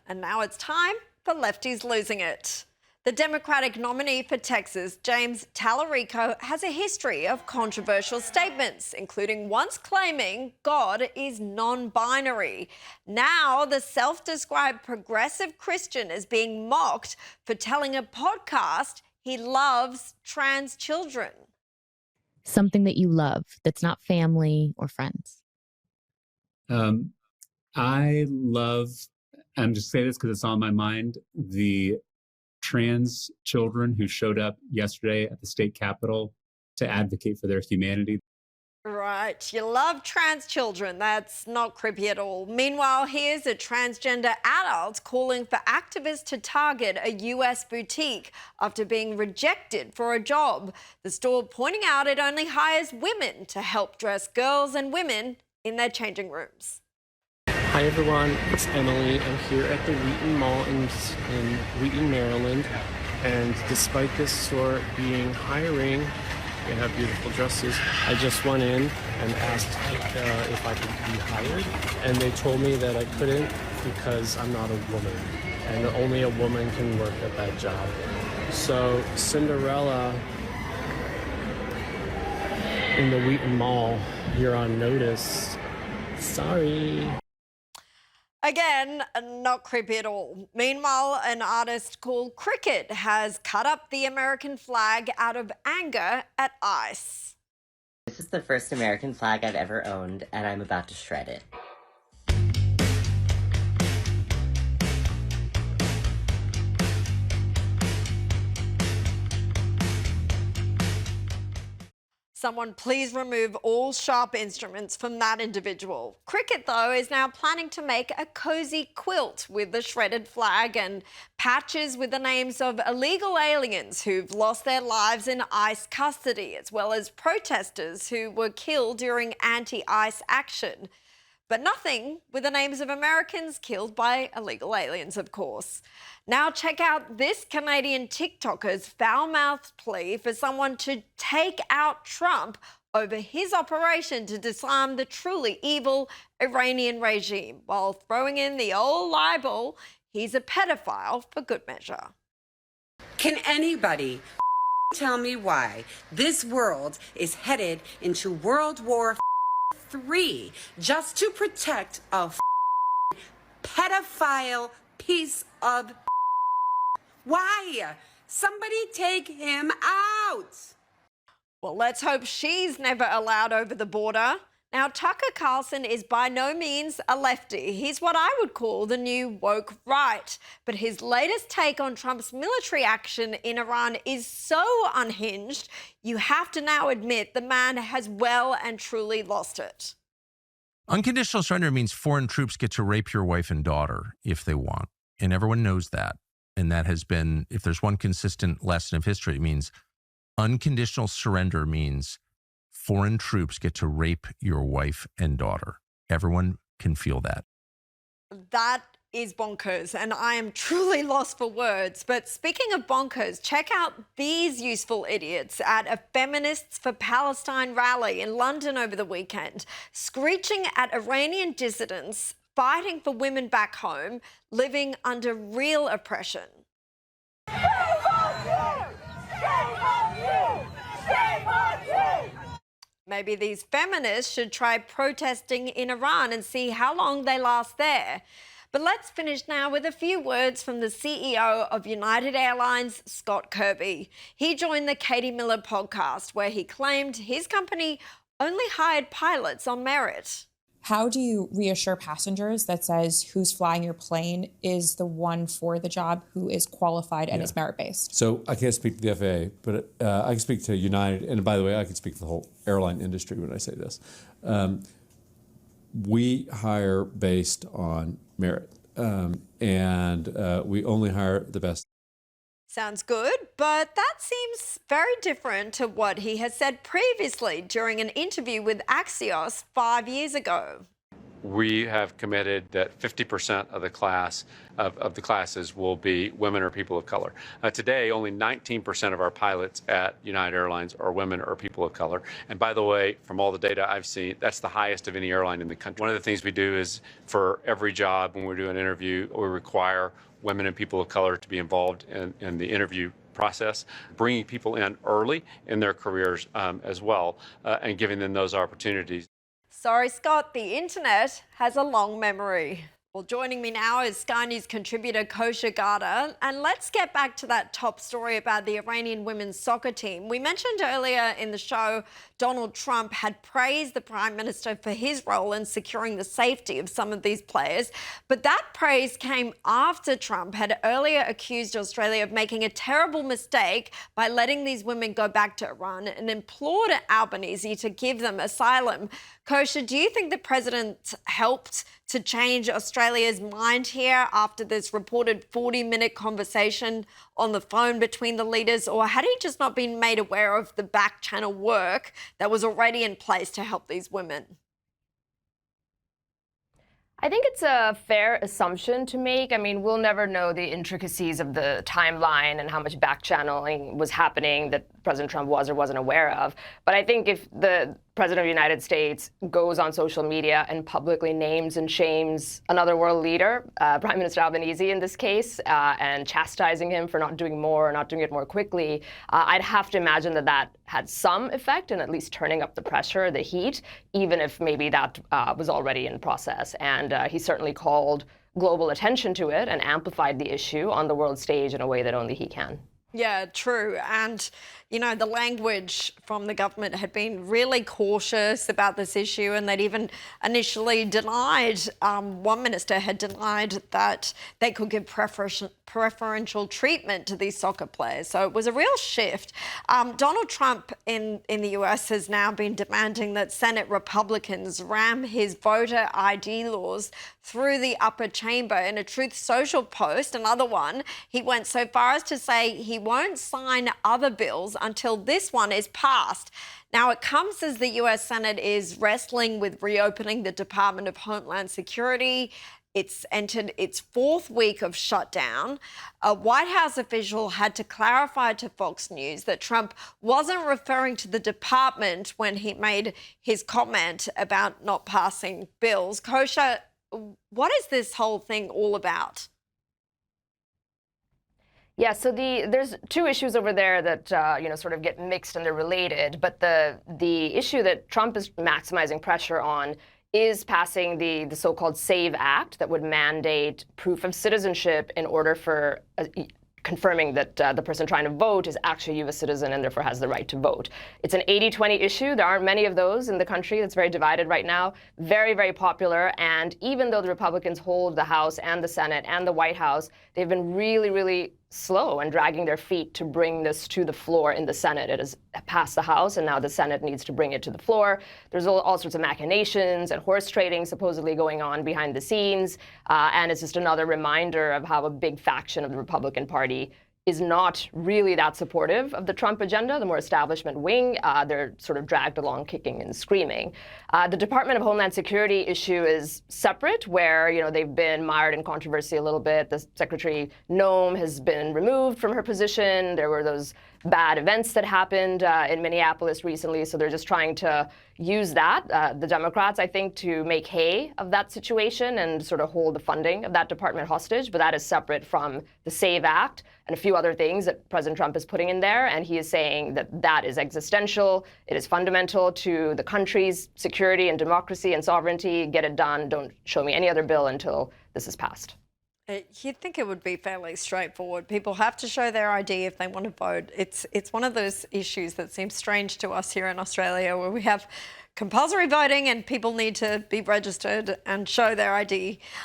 And now it's time for Lefties Losing It. The Democratic nominee for Texas, James Tallarico, has a history of controversial statements, including once claiming God is non-binary. Now, the self-described progressive Christian is being mocked for telling a podcast he loves trans children. Something that you love that's not family or friends. I love, I'm just saying this because it's on my mind, the trans children who showed up yesterday at the state capitol to advocate for their humanity. Right, you love trans children. That's not creepy at all. Meanwhile, here's a transgender adult calling for activists to target a US boutique after being rejected for a job. The store pointing out it only hires women to help dress girls and women in their changing rooms. Hi everyone, it's Emily. I'm here at the Wheaton Mall in Wheaton, Maryland, and despite this store being hiring, they have beautiful dresses. I just went in and asked if I could be hired, and they told me that I couldn't because I'm not a woman, and only a woman can work at that job. So Cinderella in the Wheaton Mall, you're on notice. Sorry. Again, not creepy at all. Meanwhile, an artist called Cricket has cut up the American flag out of anger at ICE. This is the first American flag I've ever owned, and I'm about to shred it. Someone please remove all sharp instruments from that individual. Cricket, though, is now planning to make a cozy quilt with the shredded flag and patches with the names of illegal aliens who've lost their lives in ICE custody, as well as protesters who were killed during anti-ICE action. But nothing with the names of Americans killed by illegal aliens, of course. Now check out this Canadian TikToker's foul-mouthed plea for someone to take out Trump over his operation to disarm the truly evil Iranian regime, while throwing in the old libel, he's a pedophile for good measure. Can anybody tell me why this world is headed into World War III just to protect a pedophile piece of Why? Somebody take him out. Well, let's hope she's never allowed over the border. Now, Tucker Carlson is by no means a lefty. He's what I would call the new woke right. But his latest take on Trump's military action in Iran is so unhinged, you have to now admit the man has well and truly lost it. Unconditional surrender means foreign troops get to rape your wife and daughter if they want. And everyone knows that. And that has been, if there's one consistent lesson of history, it means unconditional surrender means foreign troops get to rape your wife and daughter. Everyone can feel that. That is bonkers, and I am truly lost for words. But speaking of bonkers, check out these useful idiots at a Feminists for Palestine rally in London over the weekend, screeching at Iranian dissidents fighting for women back home, living under real oppression. Shame on you! Shame on you! Shame on you! Maybe these feminists should try protesting in Iran and see how long they last there. But let's finish now with a few words from the CEO of United Airlines, Scott Kirby. He joined the Katie Miller podcast, where he claimed his company only hired pilots on merit. How do you reassure passengers that says who's flying your plane is the one for the job, who is qualified and is merit-based? So I can't speak to the FAA, but I can speak to United. And by the way, I can speak to the whole airline industry when I say this. We hire based on merit, and we only hire the best. Sounds good, but that seems very different to what he has said previously during an interview with Axios 5 years ago. we have committed that 50% of the class of the classes will be women or people of color. Today, only 19% of our pilots at United Airlines are women or people of color. And by the way, from all the data I've seen, that's the highest of any airline in the country. One of the things we do is for every job, when we do an interview, we require women and people of color to be involved in the interview process, bringing people in early in their careers as well, and giving them those opportunities. Sorry, Scott, the internet has a long memory. Well, joining me now is Sky News contributor Kosha Gada. And let's get back to that top story about the Iranian women's soccer team. We mentioned earlier in the show, Donald Trump had praised the Prime Minister for his role in securing the safety of some of these players. But that praise came after Trump had earlier accused Australia of making a terrible mistake by letting these women go back to Iran and implored Albanese to give them asylum. Kosha, do you think the president helped to change Australia's mind here after this reported 40-minute conversation on the phone between the leaders, or had he just not been made aware of the back channel work that was already in place to help these women? I think it's a fair assumption to make. I mean, we'll never know the intricacies of the timeline and how much back channeling was happening that President Trump was or wasn't aware of. But I think if the President of the United States goes on social media and publicly names and shames another world leader, Prime Minister Albanese in this case, and chastising him for not doing more or not doing it more quickly, I'd have to imagine that that had some effect in at least turning up the pressure, the heat, even if maybe that was already in process. And he certainly called global attention to it and amplified the issue on the world stage in a way that only he can. Yeah, true. And, you know, the language from the government had been really cautious about this issue, and they'd even initially denied, one minister had denied that they could give preferential treatment to these soccer players. So it was a real shift. Donald Trump in the US has now been demanding that Senate Republicans ram his voter ID laws through the upper chamber. In a Truth Social post, another one, he went so far as to say he won't sign other bills until this one is passed. Now, it comes as the US Senate is wrestling with reopening the Department of Homeland Security. It's entered its fourth week of shutdown. A White House official had to clarify to Fox News that Trump wasn't referring to the department when he made his comment about not passing bills. Kosha, what is this whole thing all about? Yeah, so there's two issues over there that sort of get mixed and they're related. But the issue that Trump is maximizing pressure on is passing the so-called SAVE Act that would mandate proof of citizenship in order for confirming that the person trying to vote is actually a U.S. citizen and therefore has the right to vote. It's an 80-20 issue. There aren't many of those in the country. It's very divided right now. Very, very popular. And even though the Republicans hold the House and the Senate and the White House, they've been really, really slow and dragging their feet to bring this to the floor in the Senate. It has passed the House, and now the Senate needs to bring it to the floor. There's all sorts of machinations and horse trading supposedly going on behind the scenes, and it's just another reminder of how a big faction of the Republican Party is not really that supportive of the Trump agenda, the more establishment wing. They're sort of dragged along kicking and screaming. The Department of Homeland Security issue is separate, where they've been mired in controversy a little bit. The Secretary Noem has been removed from her position. There were those bad events that happened in Minneapolis recently, so they're just trying to use that, the Democrats, I think, to make hay of that situation and sort of hold the funding of that department hostage. But that is separate from the SAVE Act and a few other things that President Trump is putting in there. And he is saying that that is existential. It is fundamental to the country's security and democracy and sovereignty. Get it done. Don't show me any other bill until this is passed. You'd think it would be fairly straightforward. People have to show their ID if they want to vote. It's one of those issues that seems strange to us here in Australia, where we have compulsory voting and people need to be registered and show their ID.